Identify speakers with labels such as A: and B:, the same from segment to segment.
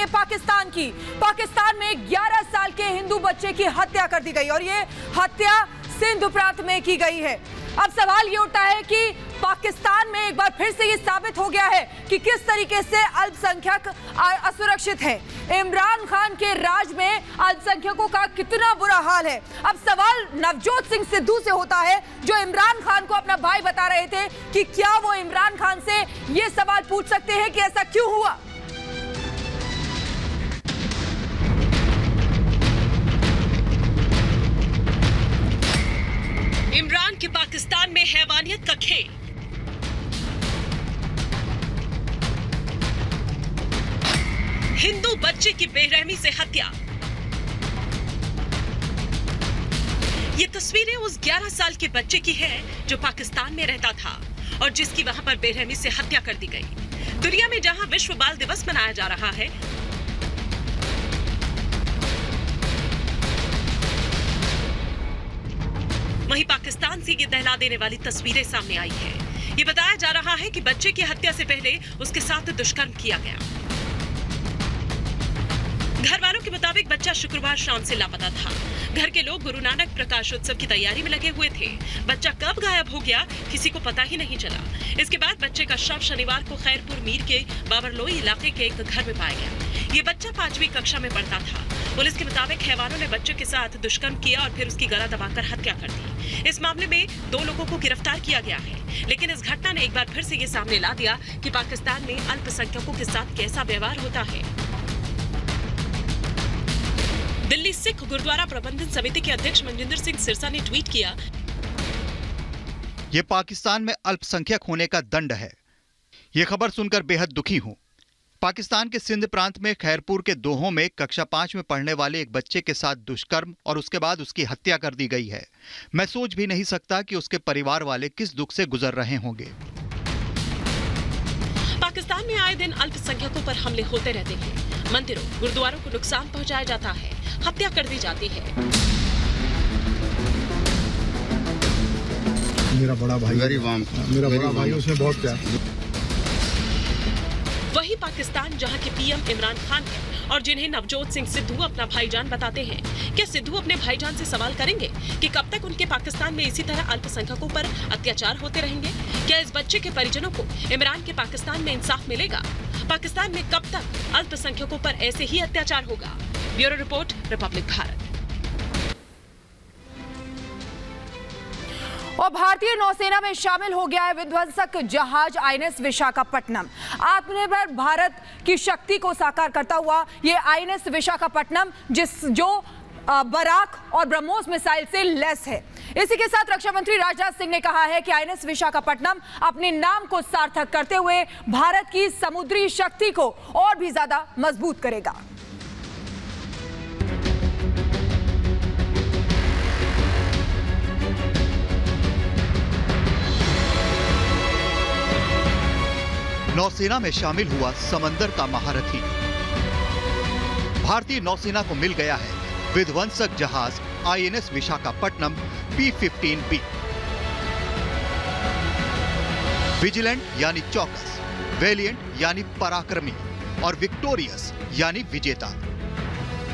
A: करेंगे पाकिस्तान में 11 साल के हिंदू बच्चे की हत्या कर दी गई और ये हत्या सिंध प्रांत में की गई है। अब सवाल ये उठता है कि पाकिस्तान में एक बार फिर से ये साबित हो गया है कि किस तरीके से अल्पसंख्यक असुरक्षित है। इमरान खान के राज में अल्पसंख्यकों का कितना बुरा हाल है। अब सवाल नवजोत सिंह सिद्धू से होता है, जो इमरान खान को अपना भाई बता रहे थे, कि क्या वो इमरान खान से ये सवाल पूछ सकते हैं कि ऐसा क्यों हुआ।
B: इमरान के पाकिस्तान में हैवानियत का खेल। हिंदू बच्चे की बेरहमी से हत्या। ये तस्वीरें उस 11 साल के बच्चे की हैं जो पाकिस्तान में रहता था और जिसकी वहां पर बेरहमी से हत्या कर दी गई। दुनिया में जहां विश्व बाल दिवस मनाया जा रहा है, वहीं पाकिस्तान से ये दहला देने वाली तस्वीरें सामने आई है। ये बताया जा रहा है कि बच्चे की हत्या से पहले उसके साथ दुष्कर्म किया गया। घर वालों के मुताबिक बच्चा शुक्रवार शाम से लापता था। घर के लोग गुरु नानक प्रकाश उत्सव की तैयारी में लगे हुए थे। बच्चा कब गायब हो गया किसी को पता ही नहीं चला। इसके बाद बच्चे का शव शनिवार को खैरपुर मीर के बाबरलोई इलाके के एक घर में पाया गया। ये बच्चा 5वीं कक्षा में पढ़ता था। पुलिस के मुताबिक हैवानों ने बच्चे के साथ दुष्कर्म किया और फिर उसकी गला दबाकर हत्या कर दी। इस मामले में 2 लोगों को गिरफ्तार किया गया है, लेकिन इस घटना ने एक बार फिर से ये सामने ला दिया कि पाकिस्तान में अल्पसंख्यकों के साथ कैसा व्यवहार होता है। दिल्ली सिख गुरुद्वारा प्रबंधन समिति के अध्यक्ष मनजिंदर सिंह सिरसा ने ट्वीट किया,
C: ये पाकिस्तान में अल्पसंख्यक होने का दंड है। ये खबर सुनकर बेहद दुखी हूं। पाकिस्तान के सिंध प्रांत में खैरपुर के दोहों में कक्षा 5 में पढ़ने वाले एक बच्चे के साथ दुष्कर्म और उसके बाद उसकी हत्या कर दी गई है। मैं सोच भी नहीं सकता कि उसके परिवार वाले किस दुख से गुजर रहे होंगे।
B: पाकिस्तान में आए दिन अल्पसंख्यकों पर हमले होते रहते हैं। मंदिरों, गुरुद्वारों को नुकसान पहुंचाया जाता है, हत्या कर दी जाती है।
D: मेरा बड़ा भाई उसमें बहुत प्यार।
B: वही पाकिस्तान जहां के पीएम इमरान खान है और जिन्हें नवजोत सिंह सिद्धू अपना भाईजान बताते हैं। क्या सिद्धू अपने भाईजान से सवाल करेंगे कि कब तक उनके पाकिस्तान में इसी तरह अल्पसंख्यकों पर अत्याचार होते रहेंगे? क्या इस बच्चे के परिजनों को इमरान के पाकिस्तान में इंसाफ मिलेगा? पाकिस्तान में कब तक अल्पसंख्यकों पर ऐसे ही अत्याचार होगा? Bureau report, Republic Bharat.
A: और भारतीय नौसेना में शामिल हो गया है विध्वंसक जहाज आईएनएस विशाखापट्टनम। आत्मनिर्भर भारत की शक्ति को साकार करता हुआ ये आईएनएस विशाखापट्टनम जो बराक और ब्रह्मोस मिसाइल से लैस है। इसी के साथ रक्षा मंत्री राजनाथ सिंह ने कहा है कि आईएनएस विशाखापट्टनम अपने नाम को सार्थक करते हुए भारत की समुद्री शक्ति को और भी ज्यादा मजबूत करेगा।
C: नौसेना में शामिल हुआ समंदर का महारथी। भारतीय नौसेना को मिल गया है विध्वंसक जहाज आईएनएस विशाखापट्टनम P-15B। विजिलेंट यानी चौकस, वेलिएंट यानी पराक्रमी और विक्टोरियस यानी विजेता।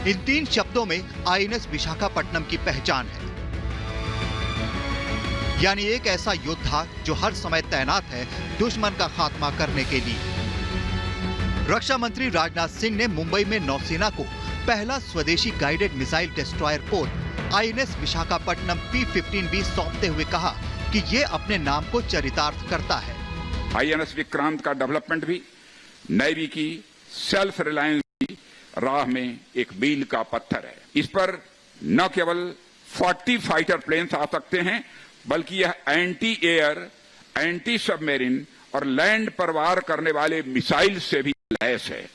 C: इन 3 शब्दों में आईएनएस विशाखापट्टनम की पहचान है। यानी एक ऐसा योद्धा जो हर समय तैनात है दुश्मन का खात्मा करने के लिए। रक्षा मंत्री राजनाथ सिंह ने मुंबई में नौसेना को पहला स्वदेशी गाइडेड मिसाइल डिस्ट्रॉयर पोत आईएनएस विशाखापट्टनम P-15B सौंपते हुए कहा कि यह अपने नाम को चरितार्थ करता है।
E: आईएनएस विक्रांत का डेवलपमेंट भी नेवी की सेल्फ रिलायंस की राह में एक मील का पत्थर है। इस पर न केवल 40 फाइटर प्लेन्स आ सकते हैं, बल्कि यह एंटी एयर, एंटी सबमरीन और लैंड पर वार करने वाले मिसाइल से भी लैस है।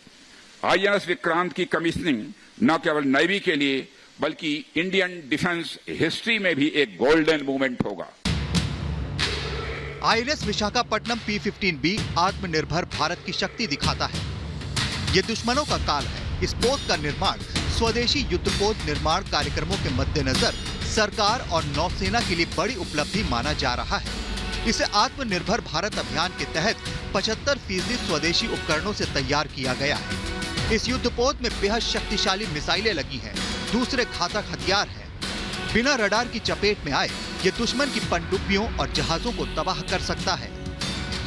E: आईएनएस विक्रांत की कमीशनिंग न केवल नेवी के लिए बल्कि इंडियन डिफेंस हिस्ट्री में भी एक गोल्डन मूवमेंट होगा।
C: आईएनएस विशाखापट्टनम P-15B आत्मनिर्भर भारत की शक्ति दिखाता है। ये दुश्मनों का काल है। इस पोत का निर्माण स्वदेशी युद्धपोत निर्माण कार्यक्रमों के मद्देनजर सरकार और नौसेना के लिए बड़ी उपलब्धि माना जा रहा है। इसे आत्मनिर्भर भारत अभियान के तहत 75% स्वदेशी उपकरणों से तैयार किया गया है। इस युद्धपोत में बेहद शक्तिशाली मिसाइलें लगी हैं, दूसरे घातक हथियार हैं। बिना रडार की चपेट में आए ये दुश्मन की पनडुब्बियों और जहाजों को तबाह कर सकता है।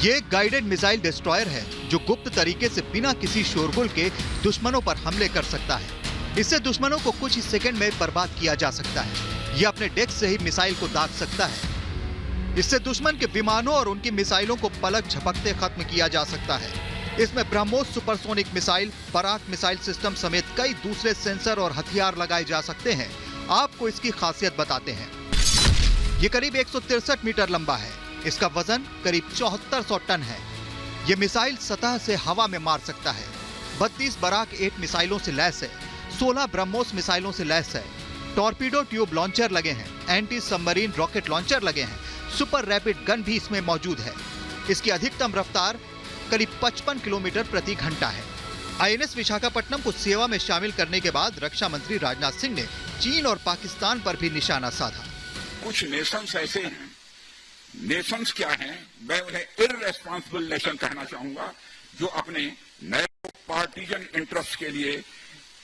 C: ये एक गाइडेड मिसाइल डिस्ट्रॉयर है जो गुप्त तरीके से बिना किसी शोरगुल के दुश्मनों पर हमले कर सकता है। इससे दुश्मनों को कुछ ही सेकंड में बर्बाद किया जा सकता है। ये अपने डेक से ही मिसाइल को दाग सकता है। इससे दुश्मन के विमानों और उनकी मिसाइलों को पलक झपकते खत्म किया जा सकता है। इसमें ब्रह्मोस सुपरसोनिक मिसाइल, पराग मिसाइल सिस्टम समेत कई दूसरे सेंसर और हथियार लगाए जा सकते हैं। आपको इसकी खासियत बताते हैं। ये करीब 163 मीटर लंबा है। इसका वजन करीब 7400 टन है। ये मिसाइल सतह से हवा में मार सकता है। 32 बराक 8 मिसाइलों से लैस है। 16 ब्रह्मोस मिसाइलों से लैस है। टॉर्पीडो ट्यूब लॉन्चर लगे हैं। एंटी सबमरीन रॉकेट लॉन्चर लगे हैं। सुपर रैपिड गन भी इसमें मौजूद है। इसकी अधिकतम रफ्तार करीब 55 किलोमीटर प्रति घंटा है। आईएनएस विशाखापट्टनम को सेवा में शामिल करने के बाद रक्षा मंत्री राजनाथ सिंह ने चीन और पाकिस्तान पर भी निशाना साधा।
E: कुछ नेशंस ऐसे हैं, नेशंस क्या हैं, मैं उन्हें इररेस्पॉन्सिबल नेशन कहना चाहूंगा, जो अपने नैरो पार्टीजन इंटरेस्ट के लिए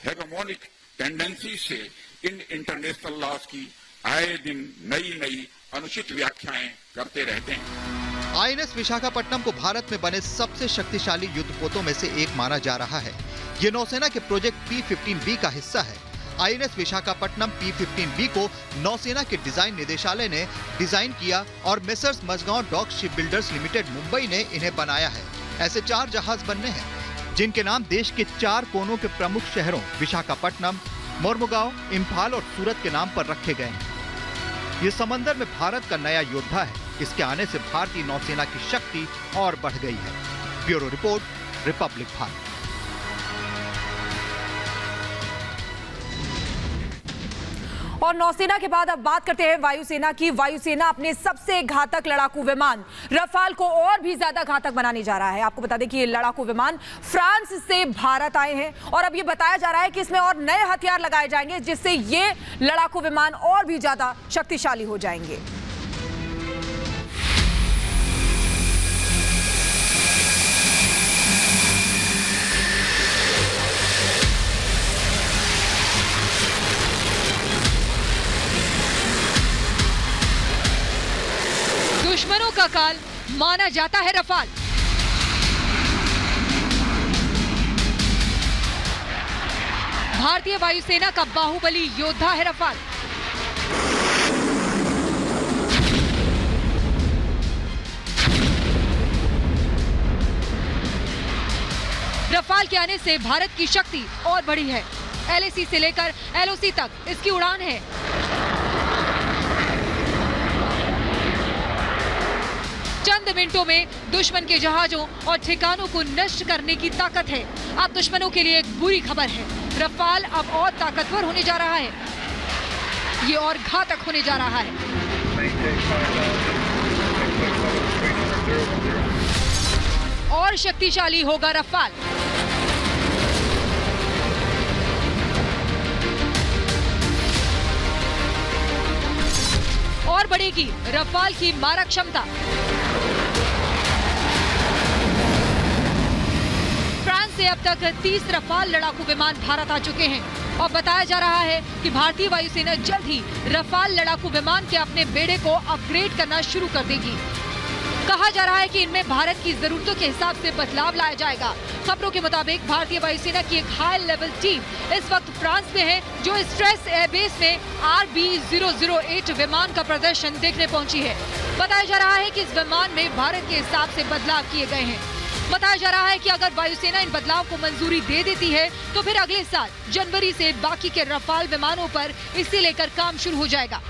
E: हेगेमोनिक टेंडेंसी से इन इंटरनेशनल लॉज की आए दिन नई नई अनुचित व्याख्याएं करते रहते हैं।
C: आईएनएस विशाखापट्टनम को भारत में बने सबसे शक्तिशाली युद्धपोतों में से एक माना जा रहा है। ये नौसेना के प्रोजेक्ट P-15B का हिस्सा है। आईएनएस विशाखापट्टनम P-15B को नौसेना के डिजाइन निदेशालय ने डिजाइन किया और Messrs Mazagon dock shipbuilders limited Mumbai ने इन्हें बनाया है। ऐसे 4 जहाज बनने हैं जिनके नाम देश के 4 कोनों के प्रमुख शहरों विशाखापट्टनम, मोरमुगांव, इम्फाल और सूरत के नाम पर रखे गए हैं। ये समंदर में भारत का नया योद्धा है। इसके आने से भारतीय नौसेना की शक्ति और बढ़ गई है। Bureau report, Republic Bharat.
A: और नौसेना के बाद अब बात करते हैं वायुसेना की। वायुसेना अपने सबसे घातक लड़ाकू विमान रफाल को और भी ज्यादा घातक बनाने जा रहा है। आपको बता दें कि ये लड़ाकू विमान फ्रांस से भारत आए हैं और अब ये बताया जा रहा है कि इसमें और नए हथियार लगाए जाएंगे जिससे ये लड़ाकू विमान और भी ज्यादा शक्तिशाली हो जाएंगे।
F: दुश्मनों का काल माना जाता है रफाल। भारतीय वायुसेना का बाहुबली योद्धा है रफाल। रफाल के आने से भारत की शक्ति और बढ़ी है। LAC से लेकर LOC तक इसकी उड़ान है। चंद मिनटों में दुश्मन के जहाजों और ठिकानों को नष्ट करने की ताकत है। अब दुश्मनों के लिए एक बुरी खबर है, रफाल अब और ताकतवर होने जा रहा है। ये और घातक होने जा रहा है। और शक्तिशाली होगा रफाल। और बढ़ेगी रफाल की मारक क्षमता। फ्रांस से अब तक 30 रफाल लड़ाकू विमान भारत आ चुके हैं और बताया जा रहा है कि भारतीय वायुसेना जल्द ही रफाल लड़ाकू विमान के अपने बेड़े को अपग्रेड करना शुरू कर देगी। कहा जा रहा है कि इनमें भारत की जरूरतों के हिसाब से बदलाव लाया जाएगा। खबरों के मुताबिक भारतीय वायुसेना की एक हाई लेवल टीम इस वक्त फ्रांस में है जो स्ट्रेस एयरबेस में RB008 विमान का प्रदर्शन देखने पहुंची है। बताया जा रहा है कि इस विमान में भारत के हिसाब से बदलाव किए गए हैं। बताया जा रहा है कि अगर वायुसेना इन बदलाव को मंजूरी दे देती है तो फिर अगले साल जनवरी से बाकी के रफाल विमानों पर इसे लेकर काम शुरू हो जाएगा।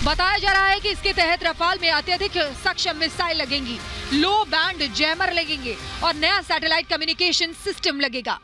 F: बताया जा रहा है कि इसके तहत रफाल में अत्यधिक सक्षम मिसाइल लगेंगी, लो बैंड जैमर लगेंगे और नया सैटेलाइट कम्युनिकेशन सिस्टम लगेगा।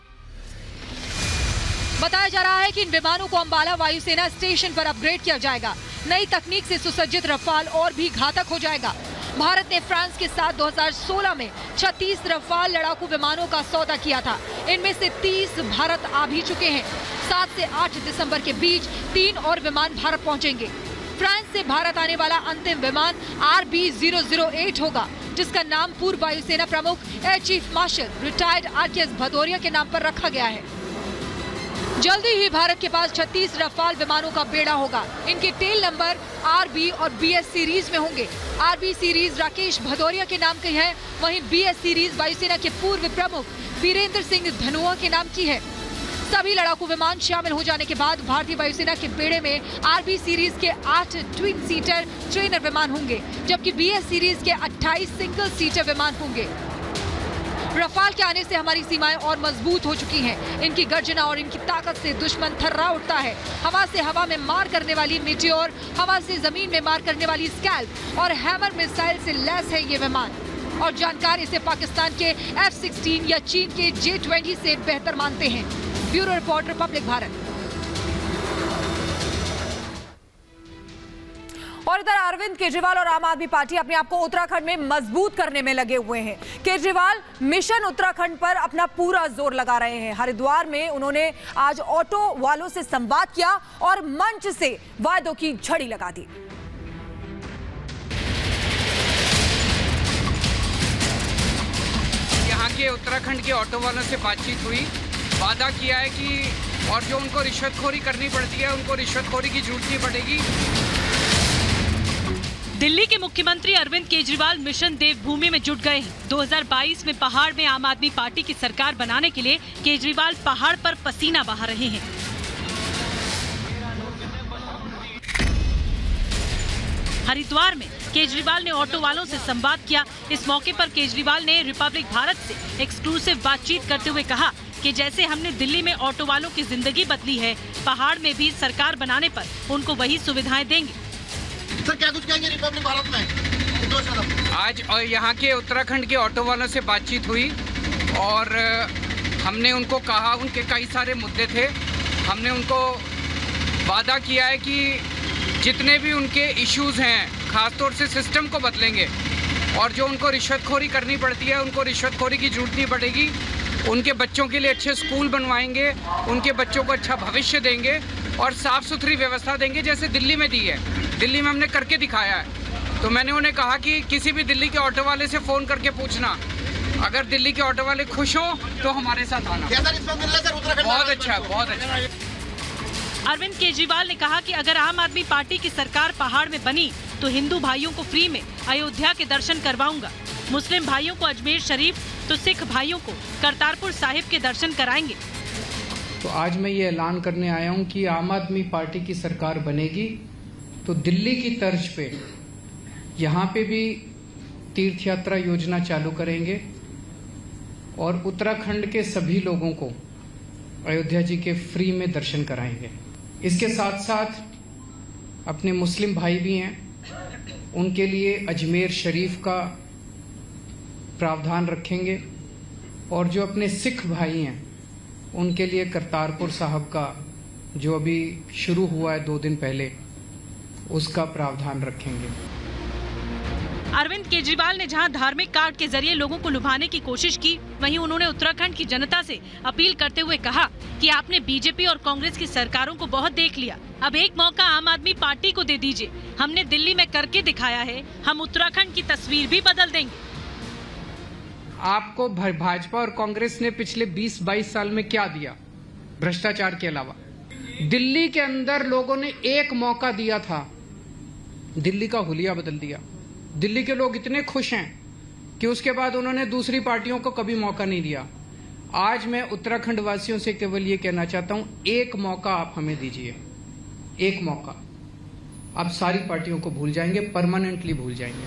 F: बताया जा रहा है कि इन विमानों को अंबाला वायुसेना स्टेशन पर अपग्रेड किया जाएगा। नई तकनीक से सुसज्जित रफाल और भी घातक हो जाएगा। भारत ने फ्रांस के साथ 2016 में 36 रफाल लड़ाकू विमानों का सौदा किया था। इनमें से 30 भारत आ भी चुके हैं। 7 से 8 दिसंबर के बीच 3 और विमान भारत पहुंचेंगे। फ्रांस से भारत आने वाला अंतिम विमान RB008 होगा, जिसका नाम पूर्व वायुसेना प्रमुख air chief marshal retired RKS Bhadauria के नाम पर रखा गया है। जल्दी ही भारत के पास 36 रफाल विमानों का बेड़ा होगा। इनके टेल नंबर RB और BS सीरीज में होंगे। RB सीरीज राकेश भदौरिया के नाम की है, वहीं BS सीरीज वायुसेना के पूर्व प्रमुख वीरेंद्र सिंह धनोआ के नाम की है। सभी लड़ाकू विमान शामिल हो जाने के बाद भारतीय वायुसेना के बेड़े में RB सीरीज के 8 ट्विन सीटर ट्रेनर विमान होंगे, जबकि BS सीरीज के 28 सिंगल सीटर विमान होंगे। रफाल के आने से हमारी सीमाएं और मजबूत हो चुकी हैं। इनकी गर्जना और इनकी ताकत से दुश्मन थर्रा उठता है। हवा से हवा में मार करने वाली मीटियोर, हवा से जमीन में मार करने वाली स्कैल्प और हैमर मिसाइल से लैस है ये विमान। और जानकार इसे पाकिस्तान के F-16 या चीन के J-20 से बेहतर मानते हैं। Bureau report, Republic Bharat.
A: और इधर अरविंद केजरीवाल और आम आदमी पार्टी अपने आप को उत्तराखंड में मजबूत करने में लगे हुए हैं। केजरीवाल मिशन उत्तराखंड पर अपना पूरा जोर लगा रहे हैं। हरिद्वार में उन्होंने आज ऑटो वालों से संवाद किया और मंच से वादों की झड़ी लगा दी।
G: यहाँ के उत्तराखंड के ऑटो वालों से बातचीत हुई, वादा किया है कि और जो उनको रिश्वतखोरी करनी पड़ती है उनको रिश्वतखोरी की जरूरत नहीं पड़ेगी।
B: दिल्ली के मुख्यमंत्री अरविंद केजरीवाल मिशन देवभूमि में जुट गए हैं। 2022 में पहाड़ में आम आदमी पार्टी की सरकार बनाने के लिए केजरीवाल पहाड़ पर पसीना बहा रहे हैं। हरिद्वार में केजरीवाल ने ऑटो वालों से संवाद किया। इस मौके पर केजरीवाल ने रिपब्लिक भारत से एक्सक्लूसिव बातचीत करते हुए कहा कि जैसे हमने दिल्ली में ऑटो वालों की जिंदगी बदली है, पहाड़ में भी सरकार बनाने पर उनको वही सुविधाएं देंगे।
D: सर क्या कुछ कहेंगे रिपब्लिक भारत में?
G: आज और यहाँ के उत्तराखंड के ऑटो वालों से बातचीत हुई और हमने उनको कहा, उनके कई सारे मुद्दे थे। हमने उनको वादा किया है कि जितने भी उनके इश्यूज हैं, खासतौर से सिस्टम को बदलेंगे और जो उनको रिश्वतखोरी करनी पड़ती है उनको रिश्वतखोरी की जरूरत नहीं पड़ेगी। उनके बच्चों के लिए अच्छे स्कूल बनवाएंगे, उनके बच्चों को अच्छा भविष्य देंगे और साफ़ सुथरी व्यवस्था देंगे जैसे दिल्ली में दी है। दिल्ली में हमने करके दिखाया है। तो मैंने उन्हें कहा कि किसी भी दिल्ली के ऑटो वाले से फ़ोन करके पूछना, अगर दिल्ली के ऑटो वाले खुश हों तो हमारे साथ आना। बहुत अच्छा, बहुत अच्छा।
B: अरविंद केजरीवाल ने कहा कि अगर आम आदमी पार्टी की सरकार पहाड़ में बनी तो हिंदू भाइयों को फ्री में अयोध्या के दर्शन करवाऊंगा। मुस्लिम भाइयों को अजमेर शरीफ तो सिख भाइयों को करतारपुर साहिब के दर्शन कराएंगे।
H: तो आज मैं ये ऐलान करने आया हूं कि आम आदमी पार्टी की सरकार बनेगी तो दिल्ली की तर्ज पे यहाँ पे भी तीर्थ यात्रा योजना चालू करेंगे और उत्तराखंड के सभी लोगों को अयोध्या जी के फ्री में दर्शन कराएंगे। इसके साथ साथ अपने मुस्लिम भाई भी हैं, उनके लिए अजमेर शरीफ का प्रावधान रखेंगे और जो अपने सिख भाई हैं उनके लिए करतारपुर साहब का जो अभी शुरू हुआ है 2 दिन पहले, उसका प्रावधान रखेंगे।
B: अरविंद केजरीवाल ने जहां धार्मिक कार्ड के जरिए लोगों को लुभाने की कोशिश की, वहीं उन्होंने उत्तराखंड की जनता से अपील करते हुए कहा कि आपने बीजेपी और कांग्रेस की सरकारों को बहुत देख लिया, अब एक मौका आम आदमी पार्टी को दे दीजिए। हमने दिल्ली में करके दिखाया है, हम उत्तराखंड की तस्वीर भी बदल देंगे।
H: आपको भाजपा और कांग्रेस ने पिछले 20-22 साल में क्या दिया भ्रष्टाचार के अलावा? दिल्ली के अंदर लोगों ने एक मौका दिया था, दिल्ली का हुलिया बदल दिया। दिल्ली के लोग इतने खुश हैं कि उसके बाद उन्होंने दूसरी पार्टियों को कभी मौका नहीं दिया। आज मैं उत्तराखंड वासियों से केवल ये कहना चाहता हूं, एक मौका आप हमें दीजिए, एक मौका। आप सारी पार्टियों को भूल जाएंगे, परमानेंटली भूल जाएंगे।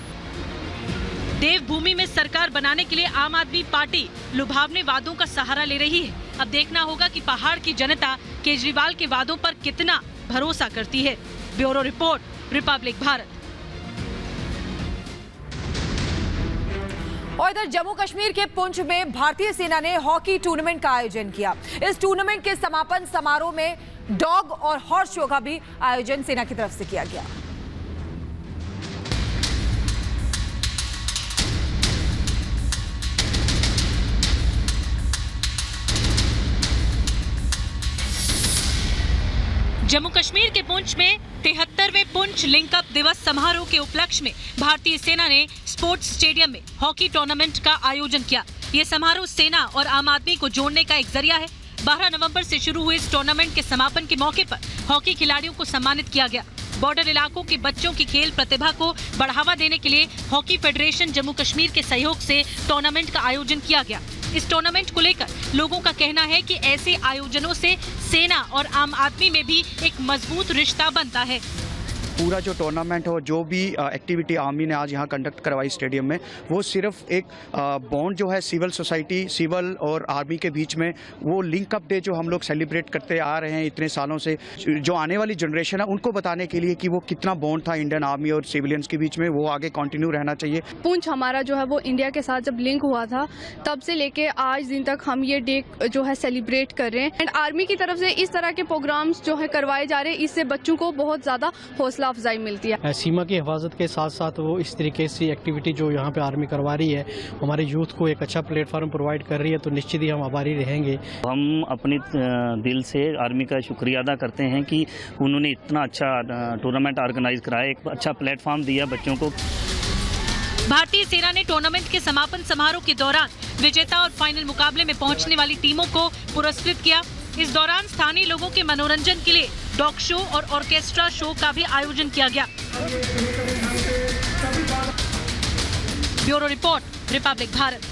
B: देवभूमि में सरकार बनाने के लिए आम आदमी पार्टी लुभावने वादों का सहारा ले रही है। अब देखना होगा कि पहाड़ की जनता केजरीवाल के वादों पर कितना भरोसा करती है। Bureau report, Republic Bharat.
A: और इधर जम्मू कश्मीर के पुंछ में भारतीय सेना ने हॉकी टूर्नामेंट का आयोजन किया। इस टूर्नामेंट के समापन समारोह में डॉग और हॉर्स शो का भी आयोजन सेना की तरफ से किया गया।
I: जम्मू कश्मीर के पुंछ में 73वें पुंछ लिंकअप दिवस समारोह के उपलक्ष्य में भारतीय सेना ने स्पोर्ट्स स्टेडियम में हॉकी टूर्नामेंट का आयोजन किया। ये समारोह सेना और आम आदमी को जोड़ने का एक जरिया है। 12 नवंबर से शुरू हुए इस टूर्नामेंट के समापन के मौके पर हॉकी खिलाड़ियों को सम्मानित किया गया। बॉर्डर इलाकों के बच्चों की खेल प्रतिभा को बढ़ावा देने के लिए हॉकी फेडरेशन जम्मू कश्मीर के सहयोग से टूर्नामेंट का आयोजन किया गया। इस टूर्नामेंट को लेकर लोगों का कहना है कि ऐसे आयोजनों से सेना और आम आदमी में भी एक मजबूत रिश्ता बनता है।
J: पूरा जो टूर्नामेंट हो, जो भी एक्टिविटी आर्मी ने आज यहाँ कंडक्ट करवाई स्टेडियम में, वो सिर्फ एक बॉन्ड जो है सिविल सोसाइटी, सिविल और आर्मी के बीच में, वो लिंकअप डे जो हम लोग सेलिब्रेट करते आ रहे हैं इतने सालों से, जो आने वाली जनरेशन है उनको बताने के लिए कि वो कितना बॉन्ड था इंडियन आर्मी और सिविलियंस के बीच में, वो आगे कंटिन्यू रहना चाहिए।
K: पुंछ हमारा जो है वो इंडिया के साथ जब लिंक हुआ था तब से लेके आज दिन तक हम ये डे जो है सेलिब्रेट कर रहे हैं। एंड आर्मी की तरफ से इस तरह के प्रोग्राम्स जो है करवाए जा रहे हैं, इससे बच्चों को बहुत ज़्यादा हौसला अफजाई मिलती है।
L: सीमा की हिफाजत के साथ साथ वो इस तरीके से एक्टिविटी जो यहाँ पे आर्मी करवा रही है, हमारे यूथ को एक अच्छा प्लेटफॉर्म प्रोवाइड कर रही है, तो निश्चित ही हम आभारी रहेंगे।
M: हम अपने दिल से आर्मी का शुक्रिया अदा करते हैं कि उन्होंने इतना अच्छा टूर्नामेंट ऑर्गेनाइज कराया, एक अच्छा प्लेटफॉर्म दिया बच्चों को।
I: भारतीय सेना ने टूर्नामेंट के समापन समारोह के दौरान विजेता और फाइनल मुकाबले में पहुंचने वाली टीमों को पुरस्कृत किया। इस दौरान स्थानीय लोगों के मनोरंजन के लिए डॉग शो और ऑर्केस्ट्रा शो का भी आयोजन किया गया। Bureau report, Republic Bharat.